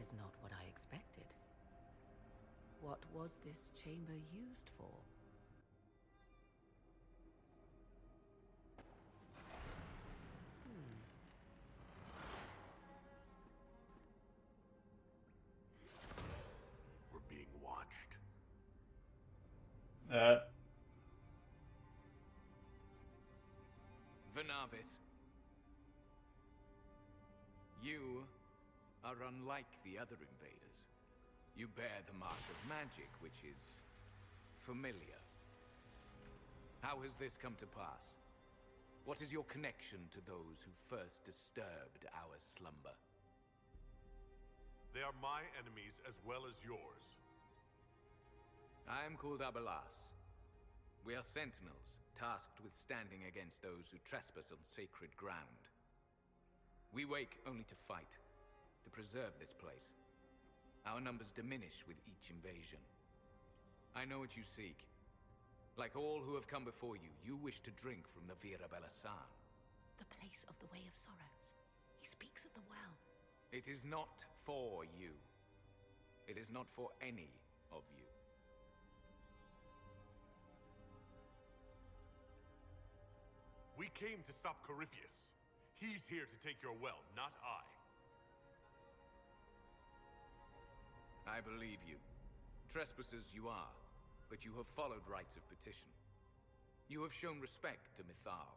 is not what I expected. What was this chamber used for? We're being watched. Vernavis. You are unlike the other invaders. You bear the mark of magic, which is familiar. How has this come to pass? What is your connection to those who first disturbed our slumber? They are my enemies as well as yours. I am called Abelas. We are sentinels, tasked with standing against those who trespass on sacred ground. We wake only to fight, to preserve this place. Our numbers diminish with each invasion. I know what you seek. Like all who have come before you, you wish to drink from the Vira Belasan. The place of the Way of Sorrows. He speaks of the well. It is not for you. It is not for any of you. We came to stop Corypheus. He's here to take your well, not I. I believe you. Trespassers you are, but you have followed rites of petition. You have shown respect to Mythal.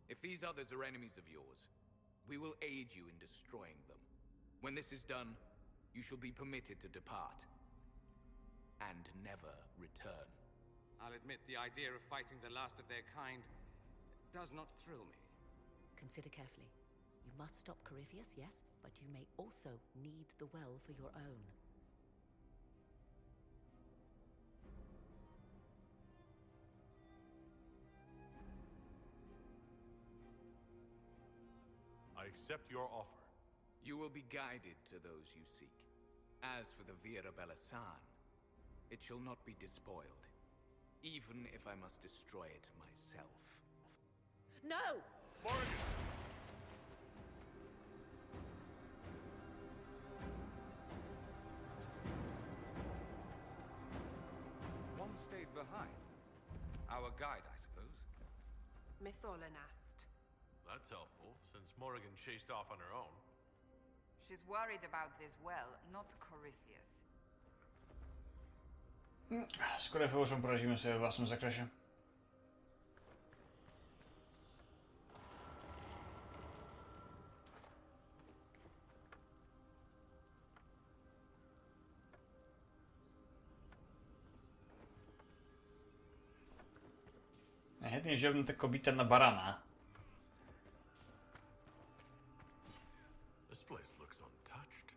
If these others are enemies of yours, we will aid you in destroying them. When this is done, you shall be permitted to depart. And never return. I'll admit the idea of fighting the last of their kind does not thrill me. Consider carefully. You must stop Corypheus, yes, but you may also need the well for your own. I accept your offer. You will be guided to those you seek. As for the Vira Belasan, it shall not be despoiled, even if I must destroy it myself. No! Morgan! One stayed behind. Our guide, I suppose. Mytholanast. That's helpful, since Morrigan chased off on her own. She's worried about this well, not Corypheus. Z Koryfeuszem poradzimy sobie w własnym zakresie. Chętnie wziąłbym tę kobietę na barana. This place looks untouched.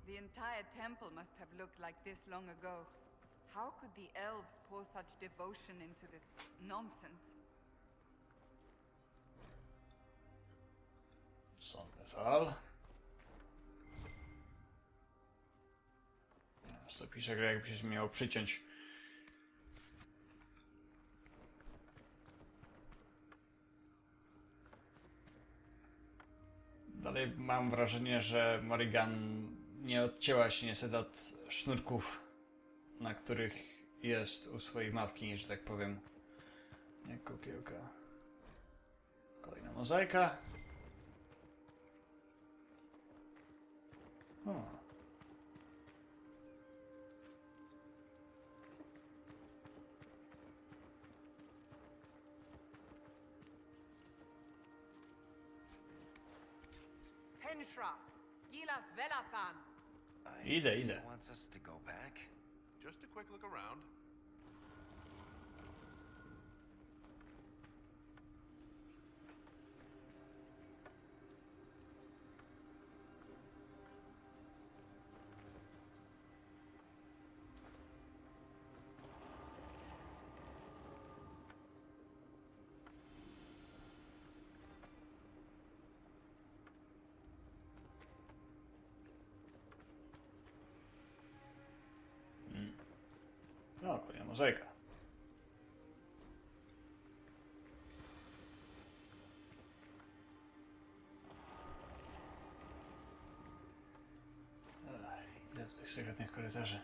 The entire temple must have looked like this long ago. How could the elves pour such devotion into this nonsense? Sonnetal. Co pisze grę, jakby się miało przyciąć. Dalej mam wrażenie, że Morrigan nie odcięła się niestety od sznurków, na których jest u swojej matki, że tak powiem. Jak kukiełka. Kolejna mozaika. O. Henshra, Gilas Velathan. Idę. Wants us to go back? Just a quick look around. No, kolejna mozaika. tych sekretnych korytarzy.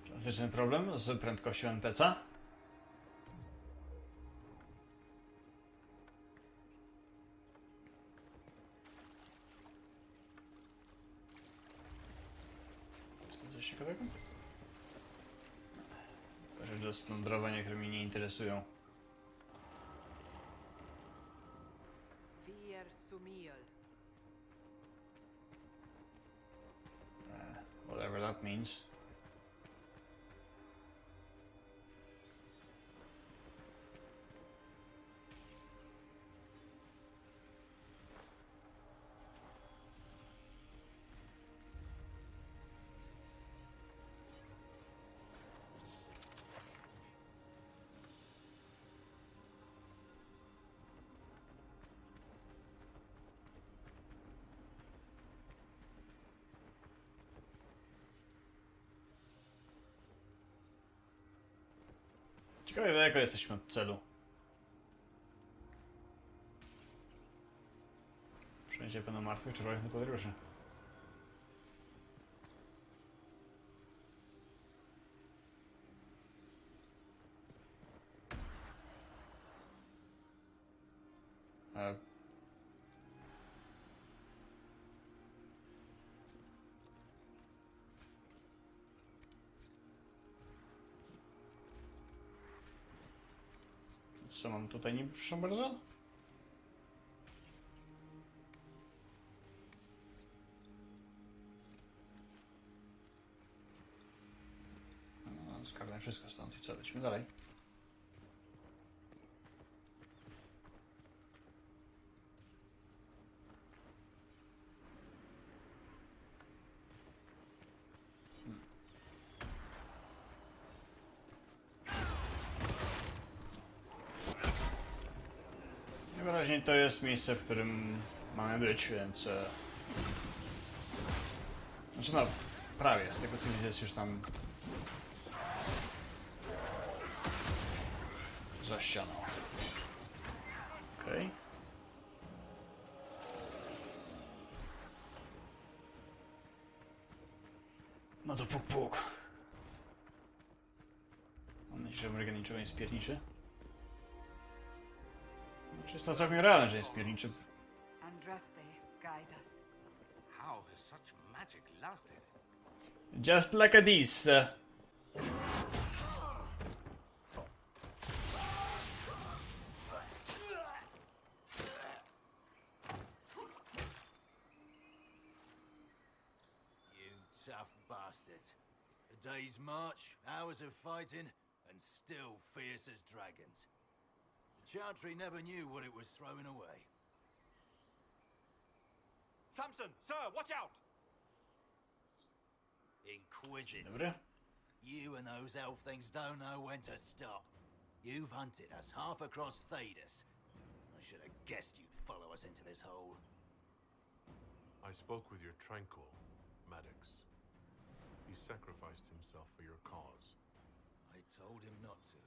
Klasyczny problem z prędkością NPC. Jest to coś ciekawego? Rzeczy do splądrowania, które mnie nie interesują. Vier sumiel. Whatever that means. Ciekawe, daleko jesteśmy od celu. Wszędzie pełno martwych czerwonych podróży. Co mam tutaj niby, proszę bardzo? No, zgarnę wszystko stąd i co, lecimy dalej. Najwyraźniej to jest miejsce, w którym mamy być, więc... Znaczy no, prawie, z tego co widzę jest już tam... za ścianą. Okej. No to puk puk. Mam nadzieję, że Morgan niczego nie spierniczy. Czy jest to całkiem realne, że jest pierniczy? Andraste, guide us. How has such magic lasted? Just like a this. You tough bastards. A day's march, hours of fighting, and still fierce as dragons. The Chantry never knew what it was throwing away. Samson, sir, watch out! Inquisitor. Dobry. You and those elf things don't know when to stop. You've hunted us half across Thedas. I should have guessed you'd follow us into this hole. I spoke with your Tranquil, Maddox. He sacrificed himself for your cause. I told him not to.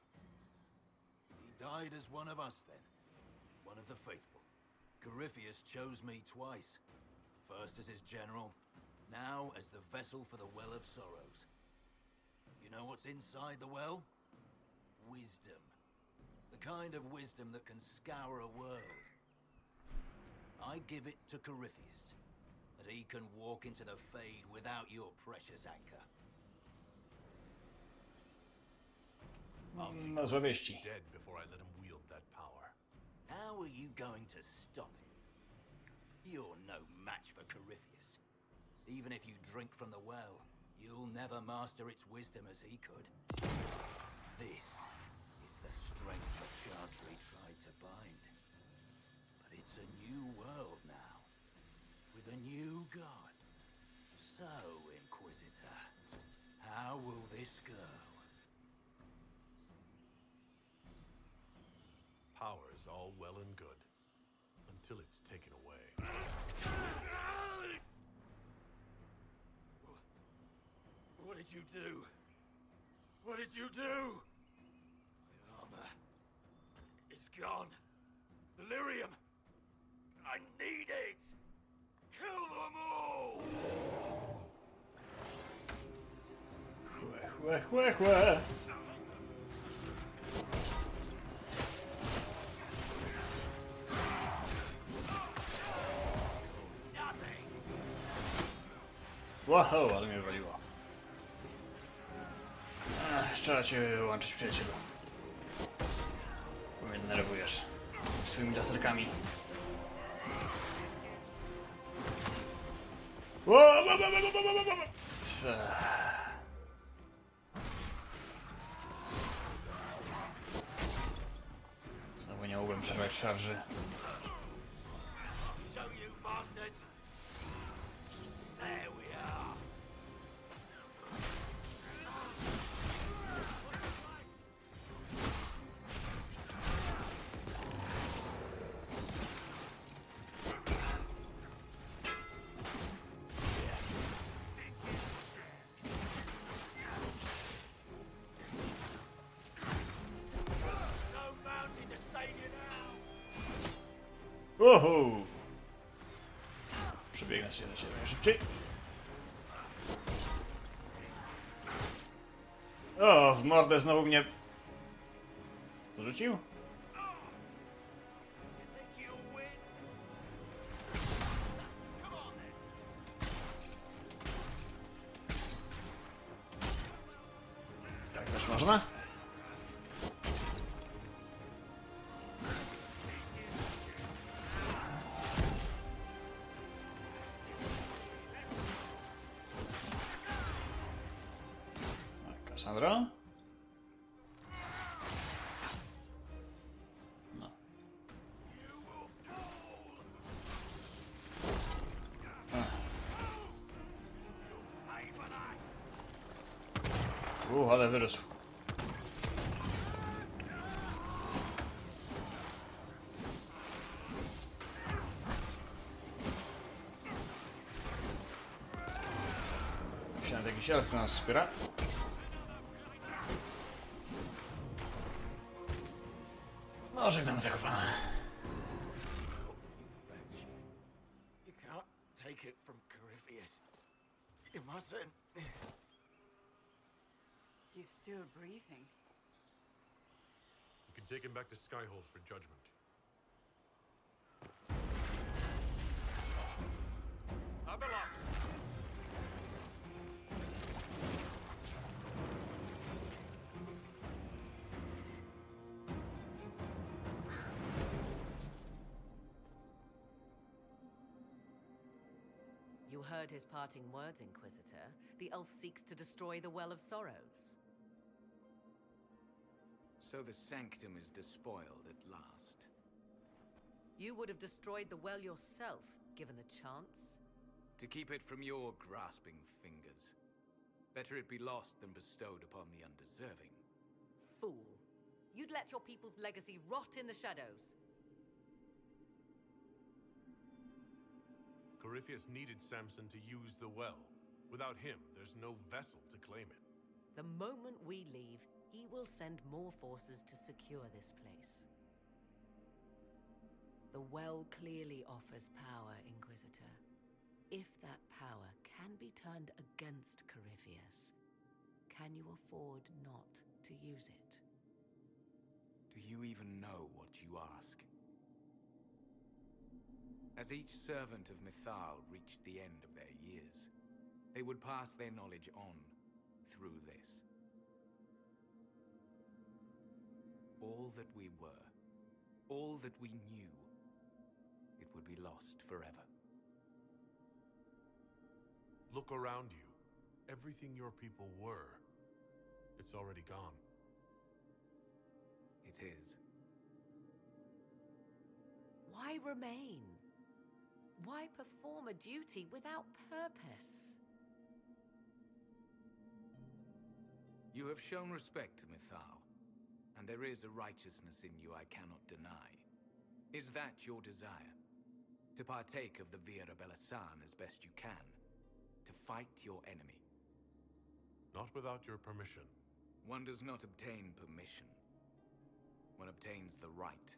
He died as one of us then. One of the faithful. Corypheus chose me twice. First as his general, now as the vessel for the Well of Sorrows. You know what's inside the well? Wisdom. The kind of wisdom that can scour a world. I give it to Corypheus, that he can walk into the Fade without your precious anchor. Mam złe wieści. Dead before I let him wield that power. How are you going to stop him? You're no match for Corypheus. Even if you drink from the well, you'll never master its wisdom as he could. This is the strength the Chantry tried to bind. But it's a new world now, with a new god. So, Inquisitor, how will this go? Power is all well and good, until it's taken away. did you do? What did you do? My armor. It's gone. Delirium. I need it. Kill them all. Chłe. Wow, ale mnie waliło. Trzeba cię wyłączyć, przyjacielu. Bo mnie denerwujesz swoimi laserkami. Znowu nie mogłem przerwać szarży. Show you bastards. There we are. No bounty to save you now. Uhu! Przebiegnę się do ciebie szybciej. O, w mordę znowu mnie porzucił? Tak też można? Cassandra? No. Ale wyrósł. Myślałem, że jakiś elf, który nas wspiera. No, żegnamy tego pana. You can't take it from Corypheus. You mustn't. He's still breathing. You can take him back to Skyhold for judgment. Abelard! You heard his parting words, Inquisitor. The elf seeks to destroy the Well of Sorrows. So the sanctum is despoiled at last. You would have destroyed the well yourself, given the chance. To keep it from your grasping fingers. Better it be lost than bestowed upon the undeserving. Fool. You'd let your people's legacy rot in the shadows. Corypheus needed Samson to use the well. Without him, there's no vessel to claim it. The moment we leave, he will send more forces to secure this place. The well clearly offers power, Inquisitor. If that power can be turned against Corypheus, can you afford not to use it? Do you even know what you ask? As each servant of Mythal reached the end of their years, they would pass their knowledge on through this. All that we were, all that we knew, it would be lost forever. Look around you. Everything your people were, it's already gone. It is. Why remain? Why perform a duty without purpose? You have shown respect to Mythal, and there is a righteousness in you I cannot deny. Is that your desire? To partake of the Via Belasan as best you can? To fight your enemy? Not without your permission. One does not obtain permission. One obtains the right.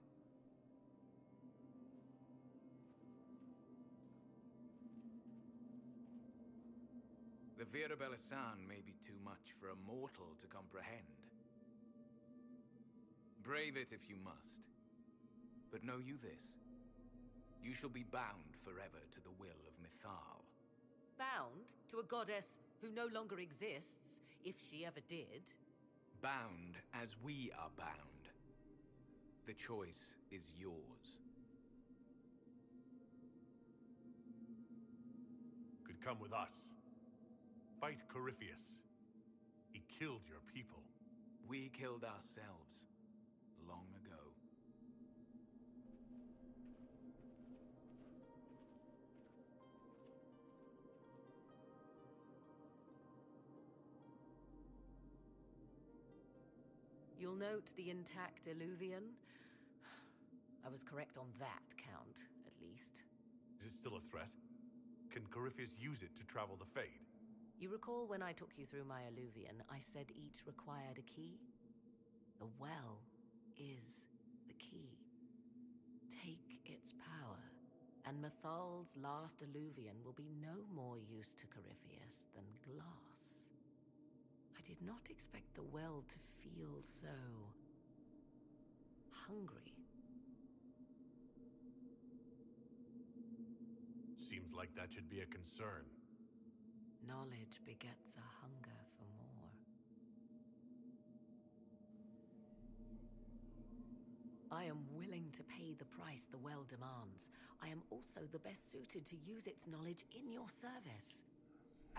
The Vera Belisan may be too much for a mortal to comprehend. Brave it if you must. But know you this. You shall be bound forever to the will of Mythal. Bound to a goddess who no longer exists, if she ever did. Bound as we are bound. The choice is yours. Could come with us. Fight Corypheus. He killed your people. We killed ourselves long ago. You'll note the intact Illuvian. I was correct on that count, at least. Is it still a threat? Can Corypheus use it to travel the Fade? You recall when I took you through my Illuvian, I said each required a key? The well is the key. Take its power, and Mythal's last Illuvian will be no more use to Corypheus than glass. I did not expect the well to feel so hungry. Seems like that should be a concern. Knowledge begets a hunger for more. I am willing to pay the price the well demands. I am also the best suited to use its knowledge in your service.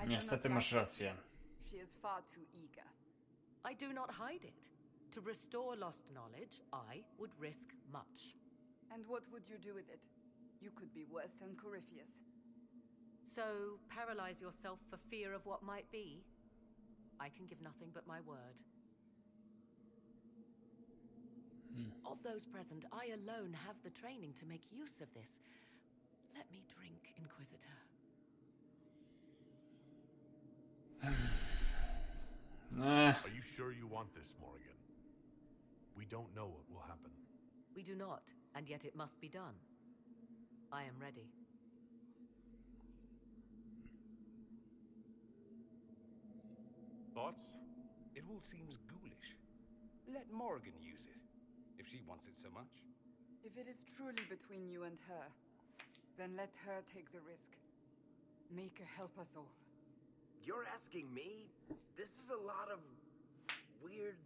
Niestety masz rację. She is far too eager. I do not hide it. To restore lost knowledge, I would risk much. And what would you do with it? You could be worse than Corypheus. So, paralyze yourself for fear of what might be? I can give nothing but my word. Of those present, I alone have the training to make use of this. Let me drink, Inquisitor. Are you sure you want this, Morrigan? We don't know what will happen. We do not, and yet it must be done. I am ready. Thoughts? It all seems ghoulish. Let Morrigan use it, if she wants it so much. If it is truly between you and her, then let her take the risk. Make her help us all. You're asking me? This is a lot of weird...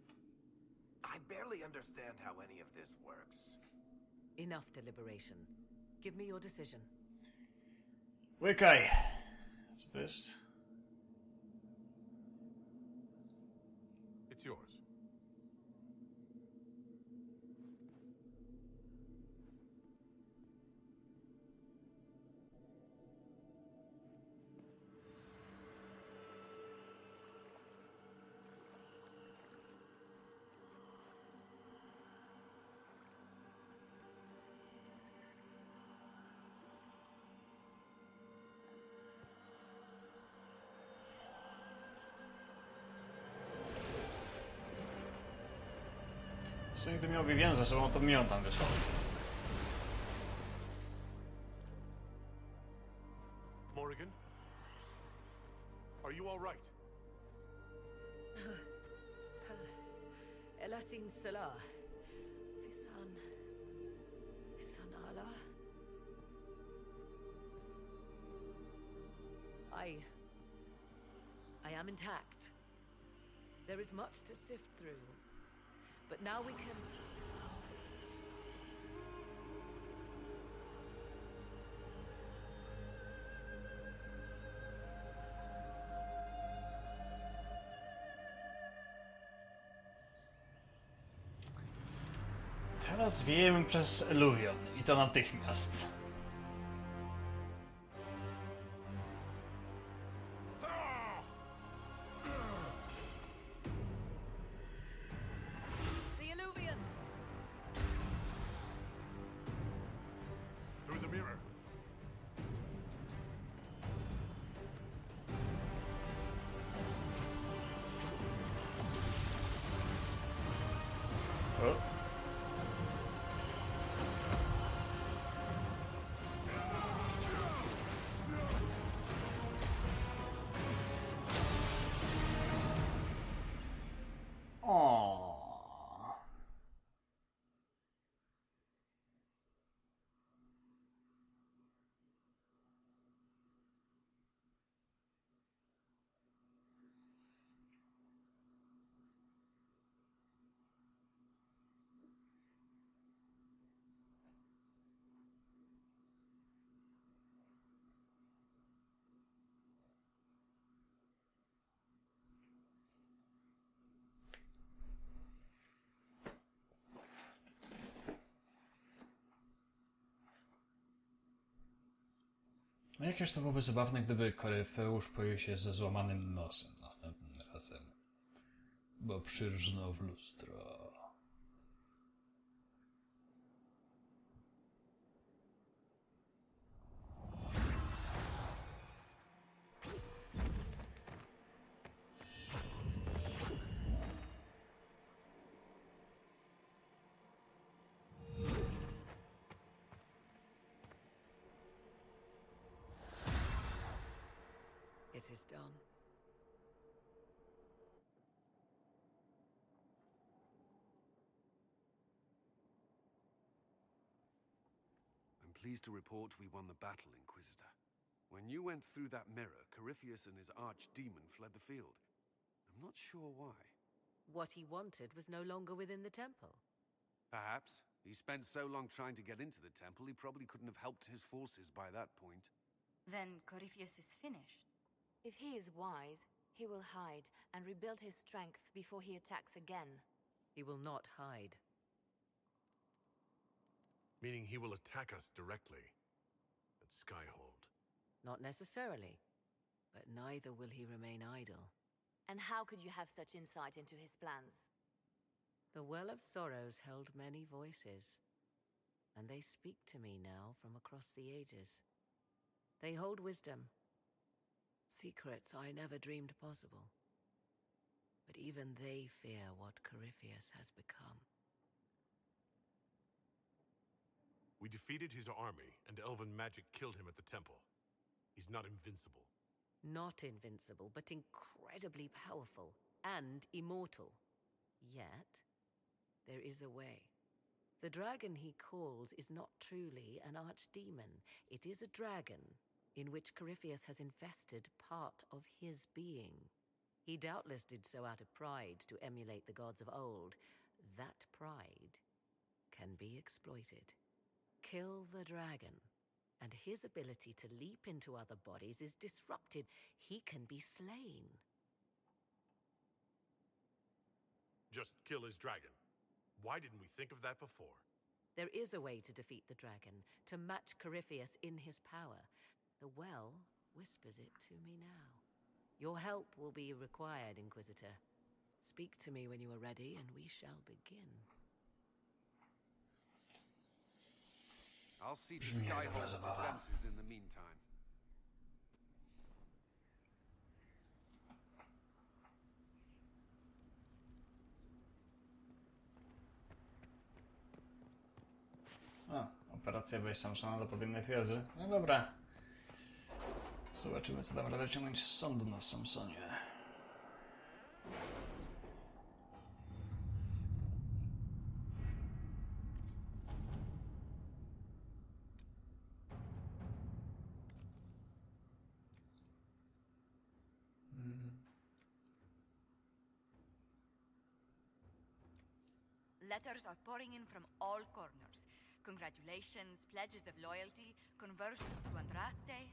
I barely understand how any of this works. Enough deliberation. Give me your decision. Łykaj. Zbyst. It's yours. W sumie gdy miał Vivienne ze sobą, to mnie on tam wysłał. Morrigan? Are you all right? Elasin Salah. Visan Allah. I am intact. There is much to sift through. But now we can... Teraz wiejemy przez Illuvion i to natychmiast. Through the mirror. No jakież to byłoby zabawne, gdyby Koryfeusz pojawił się ze złamanym nosem następnym razem. Bo przyrżnął w lustro. It is done. I'm pleased to report we won the battle, Inquisitor. When you went through that mirror, Corypheus and his archdemon fled the field. I'm not sure why. What he wanted was no longer within the temple. Perhaps. He spent so long trying to get into the temple, he probably couldn't have helped his forces by that point. Then Corypheus is finished. If he is wise, he will hide and rebuild his strength before he attacks again. He will not hide. Meaning he will attack us directly at Skyhold. Not necessarily. But neither will he remain idle. And how could you have such insight into his plans? The Well of Sorrows held many voices, and they speak to me now from across the ages. They hold wisdom, secrets I never dreamed possible. But even they fear what Corypheus has become. We defeated his army, and elven magic killed him at the temple. He's not invincible. Not invincible, but incredibly powerful and immortal. Yet, there is a way. The dragon he calls is not truly an archdemon. It is a dragon in which Corypheus has invested part of his being. He doubtless did so out of pride to emulate the gods of old. That pride can be exploited. Kill the dragon, and his ability to leap into other bodies is disrupted. He can be slain. Just kill his dragon. Why didn't we think of that before? There is a way to defeat the dragon, to match Corypheus in his power. The well whispers it to me now. Your help will be required, Inquisitor. Speak to me when you are ready, and we shall begin. I'll see to Brzmi jak dobra Skyhold's zabawa. defenses in the meantime. O, operacja wejść Samsona do powinnej twierdzy. No dobra. Zobaczymy, co dam radę ciągnąć z sądu na Samsonie. Letters are pouring in from all corners. Congratulations, pledges of loyalty, conversions to Andraste.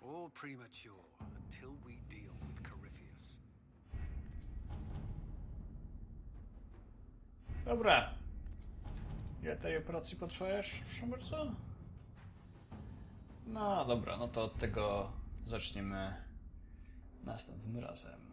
All premature until we deal with Corypheus. Dobra. Ile tej operacji potrwa jeszcze? Proszę bardzo. No dobra, no to od tego zaczniemy następnym razem.